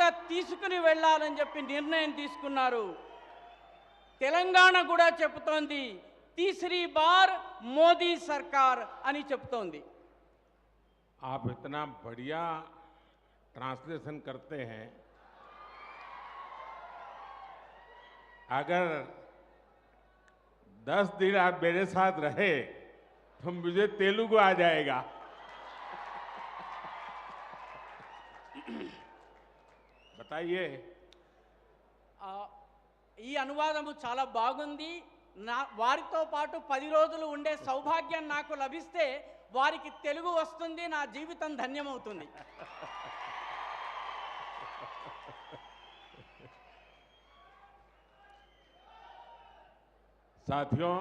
దిశగా తీసుకుని వెళ్ళాలని చెప్పి నిర్ణయం తీసుకున్నారు. తెలంగాణ కూడా చెబుతోంది तीसरी बार मोदी सरकार అని చెప్తోంది. आप इतना बढ़िया ट्रांसलेशन करते हैं, अगर 10 दिन आप मेरे साथ रहे तो मुझे तेलुगु आ जाएगा. बताइए. ఈ అనువాదము చాలా బాగుంది. వారితో పాటు 10 రోజులు ఉండే సౌభాగ్యం నాకు లభిస్తే వారికి తెలుగు వస్తుంది, నా జీవితం ధన్యమవుతుంది. साथियों,